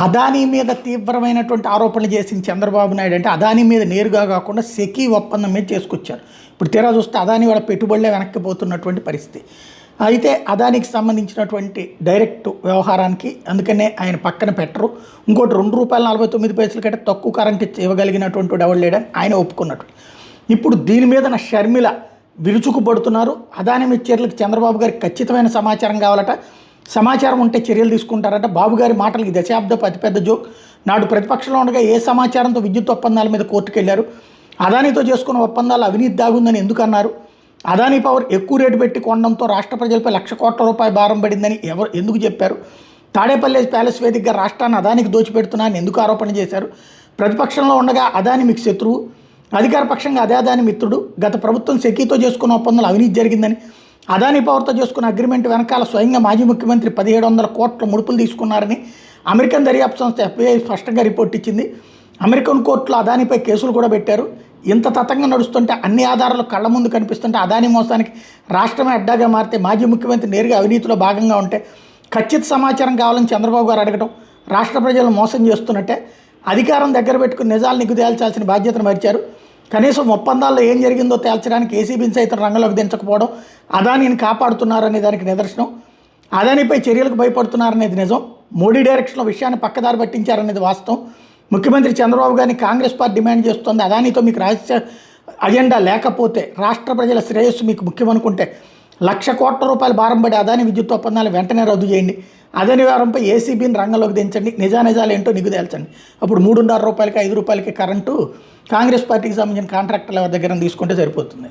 అదానీ మీద తీవ్రమైనటువంటి ఆరోపణలు చేసిన చంద్రబాబు నాయుడు అంటే అదానీ మీద నేరుగా కాకుండా సెకీ ఒప్పందం మీద చేసుకొచ్చారు. ఇప్పుడు తీరా చూస్తే అదానీ వాళ్ళ పెట్టుబడులే వెనక్కిపోతున్నటువంటి పరిస్థితి. అయితే అదానికి సంబంధించినటువంటి డైరెక్ట్ వ్యవహారానికి అందుకనే ఆయన పక్కన పెట్టరు. ఇంకోటి ₹2.49 కంటే తక్కువ కరెంట్ ఇవ్వగలిగినటువంటి ఎవరు లేడని ఆయన ఒప్పుకున్నట్టు. ఇప్పుడు దీని మీద నా షర్మిల విరుచుకుపడుతున్నారు. అదానీ మీద చర్యలకు చంద్రబాబు గారికి ఖచ్చితమైన సమాచారం కావాలట. సమాచారం ఉంటే చర్యలు తీసుకుంటారట. బాబు గారి మాటలకి దశాబ్దపు అతిపెద్ద జోక్. నాడు ప్రతిపక్షంలో ఉండగా ఏ సమాచారంతో విద్యుత్ ఒప్పందాల మీద కోర్టుకు వెళ్ళారు? అదానీతో చేసుకున్న ఒప్పందాలు అవినీతి దాగుందని ఎందుకు అన్నారు? అదానీ పవర్ ఎక్కువ రేటు పెట్టి కొనడంతో రాష్ట్ర ప్రజలపై ₹1,00,000 కోట్ల భారం పడిందని ఎందుకు చెప్పారు? తాడేపల్లి ప్యాలెస్ వేదికగా రాష్ట్రాన్ని అదానికి దోచిపెడుతున్నారని ఎందుకు ఆరోపణ చేశారు? ప్రతిపక్షంలో ఉండగా అదానీ మీకు శత్రువు, అధికార పక్షంగా అదే అదానీ మిత్రుడు. గత ప్రభుత్వం సెకీతో చేసుకున్న ఒప్పందాలు అవినీతి జరిగిందని, అదానీ పవర్తో చేసుకున్న అగ్రిమెంట్ వెనకాల స్వయంగా మాజీ ముఖ్యమంత్రి 1,700 కోట్ల ముడుపులు తీసుకున్నారని అమెరికన్ దర్యాప్తు సంస్థ FBI స్పష్టంగా రిపోర్ట్ ఇచ్చింది. అమెరికన్ కోర్టులో అదానీపై కేసులు కూడా పెట్టారు. ఇంత తతంగా నడుస్తుంటే, అన్ని ఆధారాలు కళ్ళ ముందు కనిపిస్తుంటే, అదానీ మోసానికి రాష్ట్రమే అడ్డాగా మారితే, మాజీ ముఖ్యమంత్రి నేరుగా అవినీతిలో భాగంగా ఉంటే ఖచ్చిత సమాచారం కావాలని చంద్రబాబు గారు అడగడం రాష్ట్ర ప్రజలను మోసం చేస్తున్నట్టే. అధికారం దగ్గర పెట్టుకుని నిజాలు నిగ్గు తేల్చాల్సిన బాధ్యతను మరిచారు. కనీసం ఒప్పందాల్లో ఏం జరిగిందో తేల్చడానికి ఏసీబీని సైతం రంగంలోకి దించకపోవడం అదానీని కాపాడుతున్నారనే దానికి నిదర్శనం. అదానీపై చర్యలకు భయపడుతున్నారనేది నిజం. మోడీ డైరెక్షన్లో విషయాన్ని పక్కదారి పట్టించారనేది వాస్తవం. ముఖ్యమంత్రి చంద్రబాబు గారిని కాంగ్రెస్ పార్టీ డిమాండ్ చేస్తోంది. అదానీతో మీకు రహస్య అజెండా లేకపోతే, రాష్ట్ర ప్రజల శ్రేయస్సు మీకు ముఖ్యమనుకుంటే ₹1,00,000 కోట్ల భారం పడి అదానీ విద్యుత్ ఒప్పందాలు వెంటనే రద్దు చేయండి. అదానీ వ్యవహారంపై ఏసీబీని రంగంలోకి దించండి. నిజానిజాలు ఏంటో నిగ్గు తేల్చండి. అప్పుడు ₹3.5 ₹5 కరెంటు కాంగ్రెస్ పార్టీకి సంబంధించిన కాంట్రాక్టర్ల దగ్గర తీసుకుంటే సరిపోతుంది.